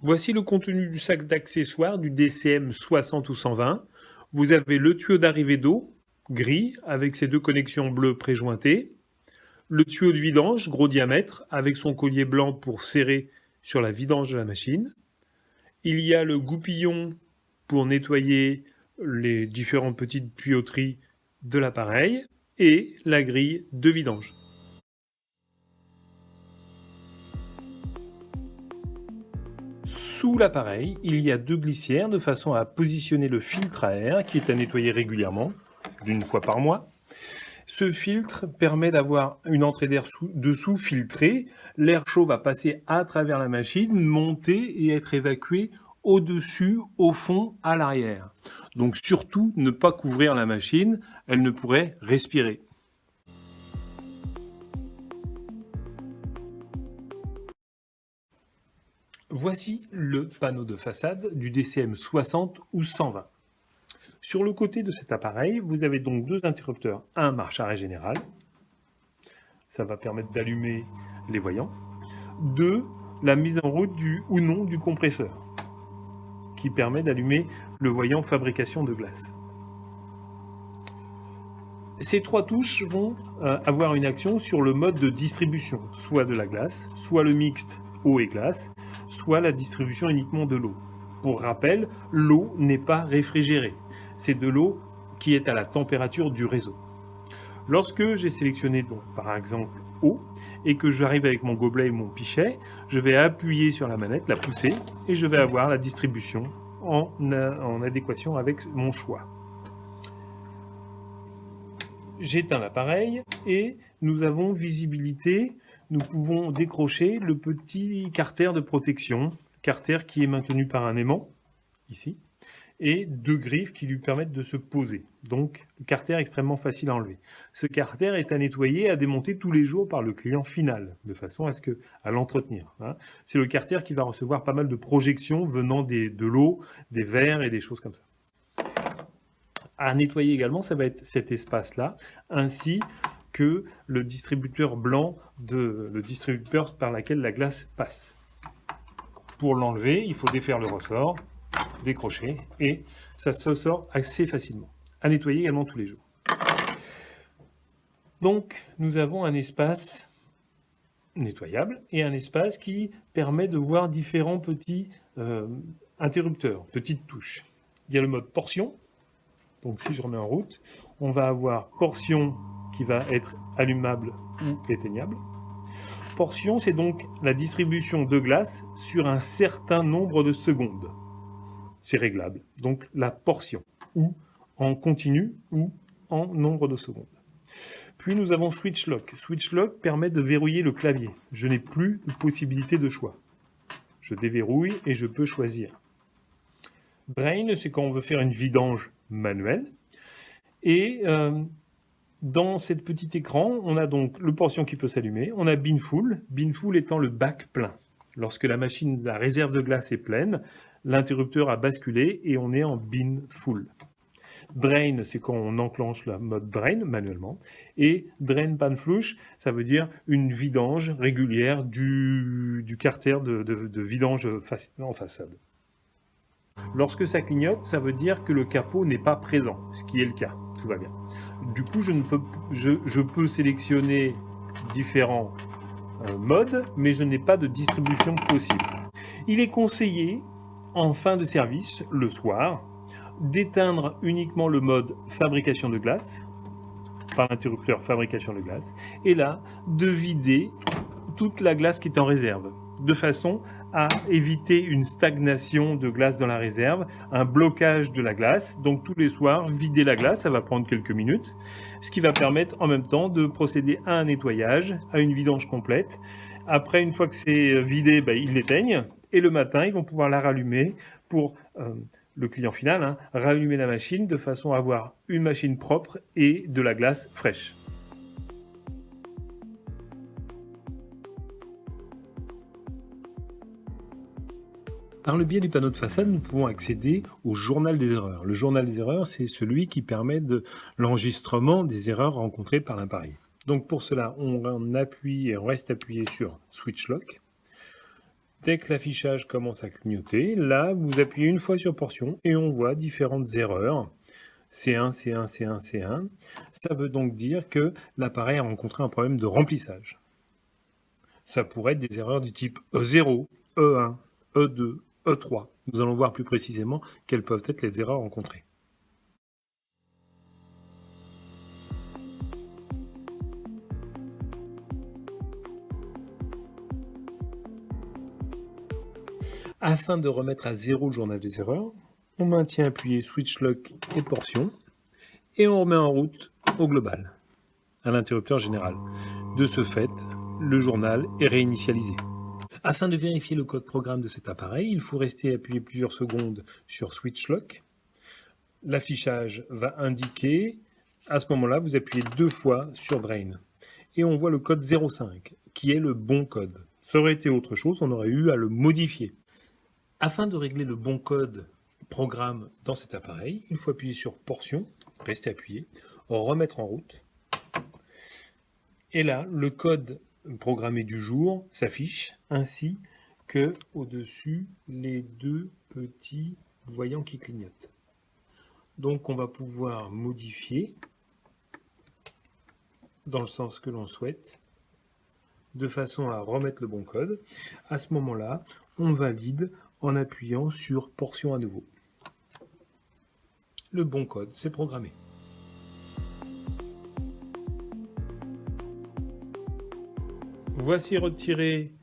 Voici le contenu du sac d'accessoires du DCM 60 ou 120. Vous avez le tuyau d'arrivée d'eau, gris, avec ses deux connexions bleues préjointées. Le tuyau de vidange, gros diamètre, avec son collier blanc pour serrer sur la vidange de la machine. Il y a le goupillon pour nettoyer les différentes petites tuyauteries de l'appareil et la grille de vidange. Sous l'appareil, il y a deux glissières de façon à positionner le filtre à air qui est à nettoyer régulièrement, d'une fois par mois. Ce filtre permet d'avoir une entrée d'air dessous filtrée. L'air chaud va passer à travers la machine, monter et être évacué au-dessus, au fond, à l'arrière. Donc surtout, ne pas couvrir la machine, elle ne pourrait respirer. Voici le panneau de façade du DCM 60 ou 120. Sur le côté de cet appareil, vous avez donc deux interrupteurs, un marche-arrêt général, ça va permettre d'allumer les voyants, deux, la mise en route ou non du compresseur, qui permet d'allumer le voyant fabrication de glace. Ces trois touches vont avoir une action sur le mode de distribution, soit de la glace, soit le mixte eau et glace, soit la distribution uniquement de l'eau. Pour rappel, l'eau n'est pas réfrigérée. C'est de l'eau qui est à la température du réseau. Lorsque j'ai sélectionné donc, par exemple eau et que j'arrive avec mon gobelet et mon pichet, je vais appuyer sur la manette, la pousser et je vais avoir la distribution en adéquation avec mon choix. J'éteins l'appareil et nous avons visibilité. Nous pouvons décrocher le petit carter de protection, carter qui est maintenu par un aimant, ici, et deux griffes qui lui permettent de se poser. Donc, le carter est extrêmement facile à enlever. Ce carter est à nettoyer, à démonter tous les jours par le client final, de façon à l'entretenir. C'est le carter qui va recevoir pas mal de projections venant de l'eau, des verres et des choses comme ça. À nettoyer également, ça va être cet espace-là, ainsi que le distributeur blanc, le distributeur par lequel la glace passe. Pour l'enlever, il faut défaire le ressort, décrocher, et ça se sort assez facilement. À nettoyer également tous les jours. Donc, nous avons un espace nettoyable et un espace qui permet de voir différents petits interrupteurs, petites touches. Il y a le mode portion. Donc si je remets en route, on va avoir portion qui va être allumable ou éteignable. Portion, c'est donc la distribution de glace sur un certain nombre de secondes. C'est réglable. Donc la portion, ou en continu, ou en nombre de secondes. Puis nous avons Switch Lock. Switch Lock permet de verrouiller le clavier. Je n'ai plus de possibilité de choix. Je déverrouille et je peux choisir. Drain, c'est quand on veut faire une vidange manuelle. Et dans cet petit écran, on a donc le portion qui peut s'allumer. On a bin full étant le bac plein. Lorsque la réserve de glace est pleine, l'interrupteur a basculé et on est en bin full. Drain, c'est quand on enclenche le mode drain manuellement. Et drain pan flush, ça veut dire une vidange régulière du carter de vidange en façade. Lorsque ça clignote, ça veut dire que le capot n'est pas présent, ce qui est le cas, tout va bien. Du coup, je peux sélectionner différents modes, mais je n'ai pas de distribution possible. Il est conseillé, en fin de service, le soir, d'éteindre uniquement le mode fabrication de glace, par l'interrupteur fabrication de glace, et là, de vider toute la glace qui est en réserve, de façon à éviter une stagnation de glace dans la réserve, un blocage de la glace. Donc tous les soirs, vider la glace, ça va prendre quelques minutes, ce qui va permettre en même temps de procéder à un nettoyage, à une vidange complète. Après, une fois que c'est vidé, ils l'éteignent, et le matin, ils vont pouvoir la rallumer pour le client final, rallumer la machine de façon à avoir une machine propre et de la glace fraîche. Par le biais du panneau de façade, nous pouvons accéder au journal des erreurs. Le journal des erreurs, c'est celui qui permet de l'enregistrement des erreurs rencontrées par l'appareil. Donc pour cela, on appuie et on reste appuyé sur Switch Lock. Dès que l'affichage commence à clignoter, là, vous appuyez une fois sur portion et on voit différentes erreurs. C1, C1, C1, C1. Ça veut donc dire que l'appareil a rencontré un problème de remplissage. Ça pourrait être des erreurs du type E0, E1, E2, E3. Nous allons voir plus précisément quelles peuvent être les erreurs rencontrées. Afin de remettre à zéro le journal des erreurs, on maintient appuyé Switch Lock et portion et on remet en route au global, à l'interrupteur général. De ce fait, le journal est réinitialisé. Afin de vérifier le code programme de cet appareil, il faut rester appuyé plusieurs secondes sur Switch Lock. L'affichage va indiquer, à ce moment-là, vous appuyez 2 fois sur Drain. Et on voit le code 05, qui est le bon code. Ça aurait été autre chose, on aurait eu à le modifier. Afin de régler le bon code programme dans cet appareil, il faut appuyer sur Portion, rester appuyé, remettre en route. Et là, le code programmé du jour s'affiche, ainsi que au-dessus les 2 petits voyants qui clignotent. Donc on va pouvoir modifier dans le sens que l'on souhaite, de façon à remettre le bon code. À ce moment-là, on valide en appuyant sur Portion à nouveau. Le bon code, c'est programmé. Voici retiré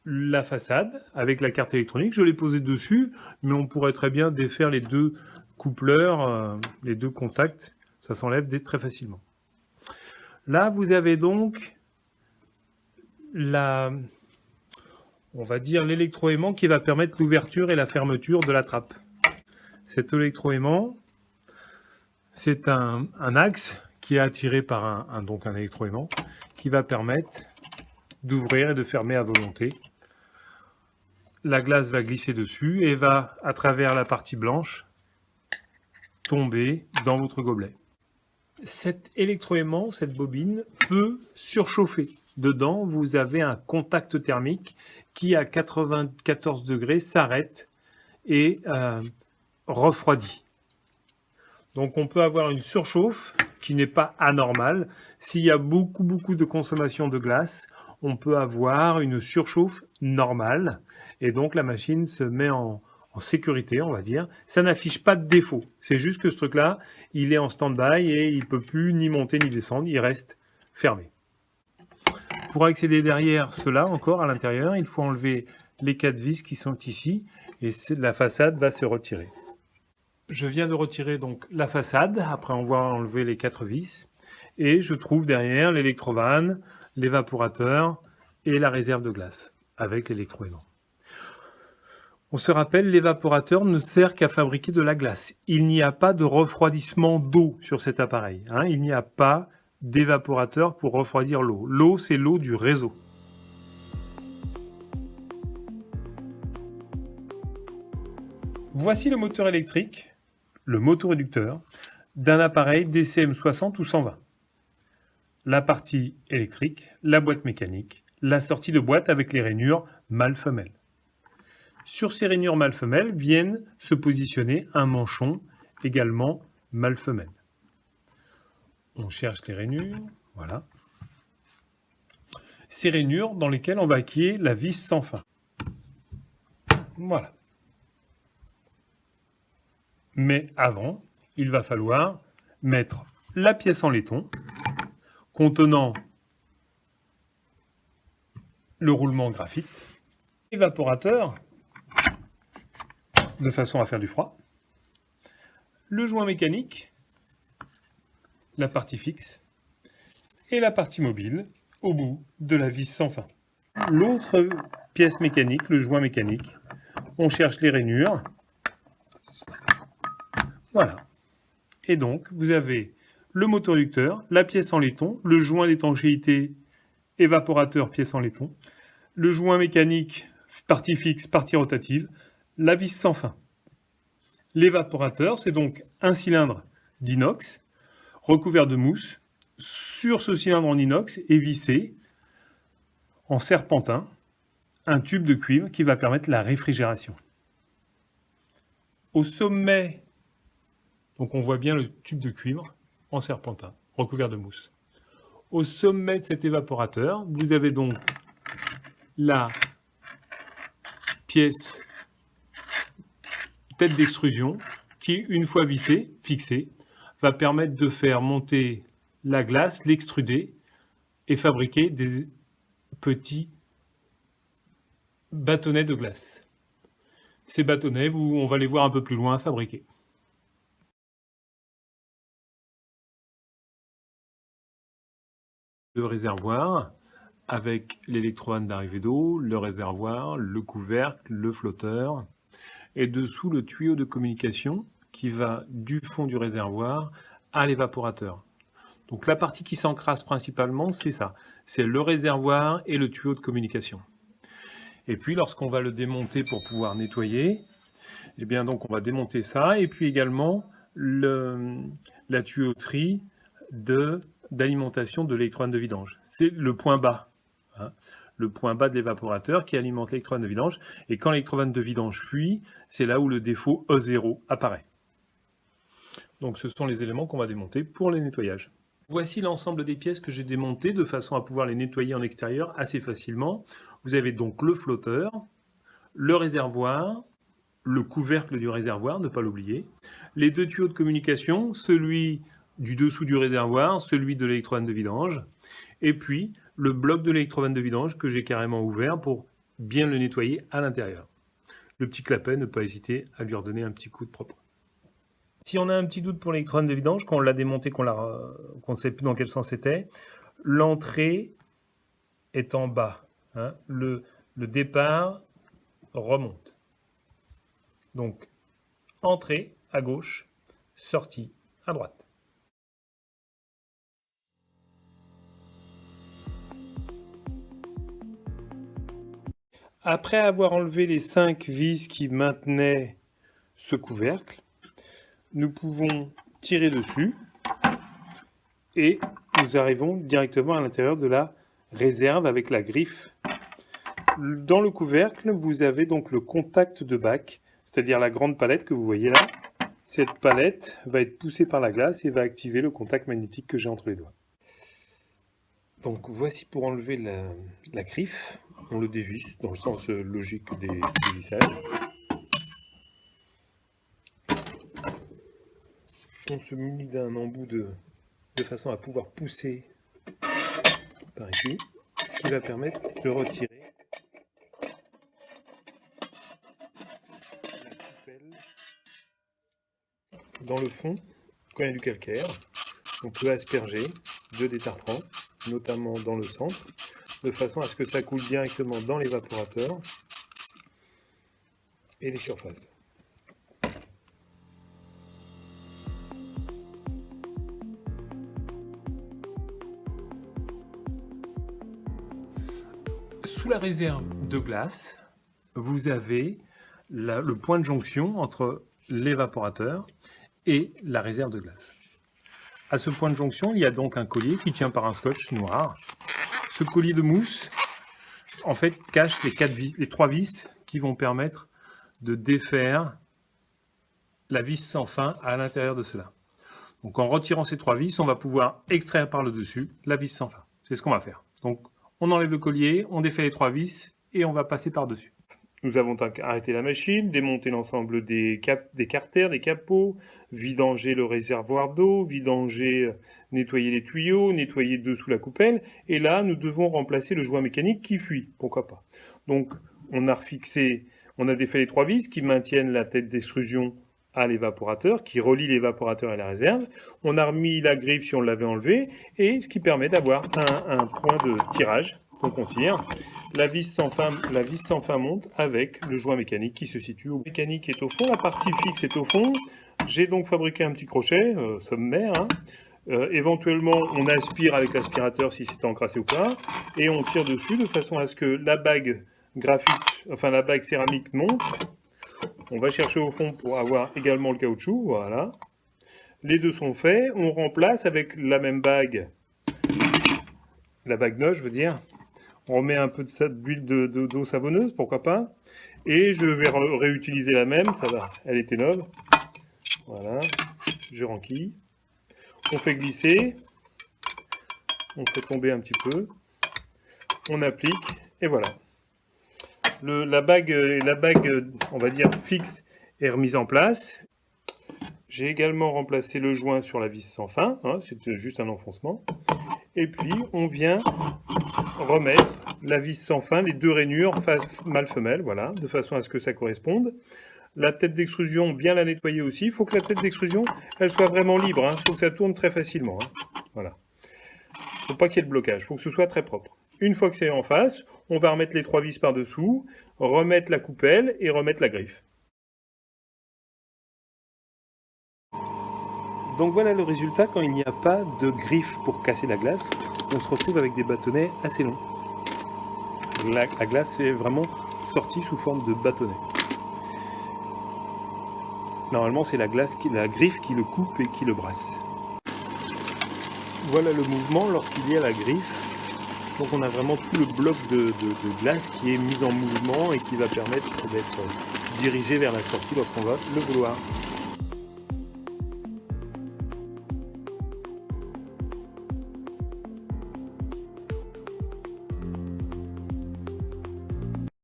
la façade avec la carte électronique. Je l'ai posée dessus, mais on pourrait très bien défaire les 2 coupleurs, les 2 contacts. Ça s'enlève très facilement. Là, vous avez donc on va dire l'électroaimant qui va permettre l'ouverture et la fermeture de la trappe. Cet électroaimant, c'est un axe qui est attiré par donc un électroaimant qui va permettre d'ouvrir et de fermer à volonté. La glace va glisser dessus et va, à travers la partie blanche, tomber dans votre gobelet. Cet électroaimant, cette bobine, peut surchauffer. Dedans, vous avez un contact thermique qui, à 94 degrés, s'arrête et refroidit. Donc on peut avoir une surchauffe qui n'est pas anormale. S'il y a beaucoup de consommation de glace, on peut avoir une surchauffe normale. Et donc la machine se met en sécurité, on va dire. Ça n'affiche pas de défaut. C'est juste que ce truc-là, il est en stand-by et il ne peut plus ni monter ni descendre. Il reste fermé. Pour accéder derrière cela, encore à l'intérieur, il faut enlever les 4 vis qui sont ici et la façade va se retirer. Je viens de retirer donc la façade, après avoir enlevé les 4 vis, et je trouve derrière l'électrovanne, l'évaporateur et la réserve de glace, avec l'électroaimant. On se rappelle, l'évaporateur ne sert qu'à fabriquer de la glace. Il n'y a pas de refroidissement d'eau sur cet appareil. Il n'y a pas d'évaporateur pour refroidir l'eau. L'eau, c'est l'eau du réseau. Voici le moteur électrique, le motoréducteur, d'un appareil DCM60 ou 120. La partie électrique, la boîte mécanique, la sortie de boîte avec les rainures mâle-femelle. Sur ces rainures mâle-femelle viennent se positionner un manchon également mâle-femelle. On cherche les rainures, voilà. Ces rainures dans lesquelles on va acquérir la vis sans fin. Voilà. Mais avant, il va falloir mettre la pièce en laiton contenant le roulement graphite, l'évaporateur de façon à faire du froid, le joint mécanique, la partie fixe et la partie mobile au bout de la vis sans fin. L'autre pièce mécanique, le joint mécanique, on cherche les rainures. Voilà. Et donc, vous avez le motoréducteur, la pièce en laiton, le joint d'étanchéité, évaporateur, pièce en laiton, le joint mécanique, partie fixe, partie rotative, la vis sans fin. L'évaporateur, c'est donc un cylindre d'inox recouvert de mousse. Sur ce cylindre en inox est vissé en serpentin un tube de cuivre qui va permettre la réfrigération. Au sommet, donc on voit bien le tube de cuivre en serpentin, recouvert de mousse. Au sommet de cet évaporateur, vous avez donc la pièce tête d'extrusion qui, une fois fixée, va permettre de faire monter la glace, l'extruder et fabriquer des petits bâtonnets de glace. Ces bâtonnets, on va les voir un peu plus loin fabriqués. Le réservoir avec l'électrovanne d'arrivée d'eau, le réservoir, le couvercle, le flotteur et dessous le tuyau de communication qui va du fond du réservoir à l'évaporateur. Donc la partie qui s'encrasse principalement, c'est ça. C'est le réservoir et le tuyau de communication. Et puis lorsqu'on va le démonter pour pouvoir nettoyer, eh bien donc on va démonter ça et puis également la tuyauterie d'alimentation de l'électrovanne de vidange. C'est le point bas, hein, le point bas de l'évaporateur qui alimente l'électrovanne de vidange. Et quand l'électrovanne de vidange fuit, c'est là où le défaut E0 apparaît. Donc ce sont les éléments qu'on va démonter pour les nettoyages. Voici l'ensemble des pièces que j'ai démontées de façon à pouvoir les nettoyer en extérieur assez facilement. Vous avez donc le flotteur, le réservoir, le couvercle du réservoir, ne pas l'oublier, les deux tuyaux de communication, celui du dessous du réservoir, celui de l'électrovanne de vidange, et puis le bloc de l'électrovanne de vidange que j'ai carrément ouvert pour bien le nettoyer à l'intérieur. Le petit clapet, ne pas hésiter à lui redonner un petit coup de propre. Si on a un petit doute pour l'électrovanne de vidange, quand on l'a démonté, qu'on ne sait plus dans quel sens c'était, l'entrée est en bas. Hein, le départ remonte. Donc, entrée à gauche, sortie à droite. Après avoir enlevé les 5 vis qui maintenaient ce couvercle, nous pouvons tirer dessus et nous arrivons directement à l'intérieur de la réserve avec la griffe. Dans le couvercle, vous avez donc le contact de bac, c'est-à-dire la grande palette que vous voyez là. Cette palette va être poussée par la glace et va activer le contact magnétique que j'ai entre les doigts. Donc voici pour enlever la griffe. On le dévisse dans le sens logique des vissages. On se munit d'un embout de façon à pouvoir pousser par ici, ce qui va permettre de retirer la coupelle dans le fond. Quand il y a du calcaire, on peut asperger de détartrant, notamment dans le centre, de façon à ce que ça coule directement dans l'évaporateur et les surfaces. Sous la réserve de glace, vous avez le point de jonction entre l'évaporateur et la réserve de glace. À ce point de jonction, il y a donc un collier qui tient par un scotch noir. Ce collier de mousse, en fait, cache les 3 vis qui vont permettre de défaire la vis sans fin à l'intérieur de cela. Donc en retirant ces 3 vis, on va pouvoir extraire par le dessus la vis sans fin. C'est ce qu'on va faire. Donc on enlève le collier, on défait les 3 vis et on va passer par-dessus. Nous avons arrêté la machine, démonté l'ensemble des carters, des capots, vidanger le réservoir d'eau, nettoyer les tuyaux, nettoyer dessous la coupelle. Et là, nous devons remplacer le joint mécanique qui fuit. Pourquoi pas? Donc, on a défait les 3 vis qui maintiennent la tête d'extrusion à l'évaporateur, qui relie l'évaporateur et la réserve. On a remis la griffe si on l'avait enlevée, et ce qui permet d'avoir un point de tirage. Donc on tire, la vis sans fin monte avec le joint mécanique qui se situe au mécanique est au fond, la partie fixe est au fond. J'ai donc fabriqué un petit crochet sommaire. Hein. Éventuellement, on aspire avec l'aspirateur si c'est encrassé ou pas, et on tire dessus de façon à ce que la bague graphique, enfin la bague céramique monte. On va chercher au fond pour avoir également le caoutchouc, voilà. Les deux sont faits, on remplace avec la même bague, la bague neuve je veux dire, On remet un peu d'huile d'eau savonneuse, pourquoi pas. Et je vais réutiliser la même, ça va, elle était neuve. Voilà, je renquille. On fait glisser. On fait tomber un petit peu. On applique, et voilà. La bague, on va dire, fixe est remise en place. J'ai également remplacé le joint sur la vis sans fin, hein, c'est juste un enfoncement. Et puis, on vient remettre la vis sans fin, les deux rainures mâle-femelle, voilà, de façon à ce que ça corresponde. La tête d'extrusion, bien la nettoyer aussi. Il faut que la tête d'extrusion, elle soit vraiment libre. Il faut que ça tourne très facilement. Voilà. Il ne faut pas qu'il y ait de blocage. Il faut que ce soit très propre. Une fois que c'est en face, on va remettre les 3 vis par-dessous, remettre la coupelle et remettre la griffe. Donc voilà le résultat quand il n'y a pas de griffe pour casser la glace. On se retrouve avec des bâtonnets assez longs. La glace est vraiment sortie sous forme de bâtonnet. Normalement, c'est la griffe qui le coupe et qui le brasse. Voilà le mouvement lorsqu'il y a la griffe. Donc on a vraiment tout le bloc de glace qui est mis en mouvement et qui va permettre d'être dirigé vers la sortie lorsqu'on va le vouloir.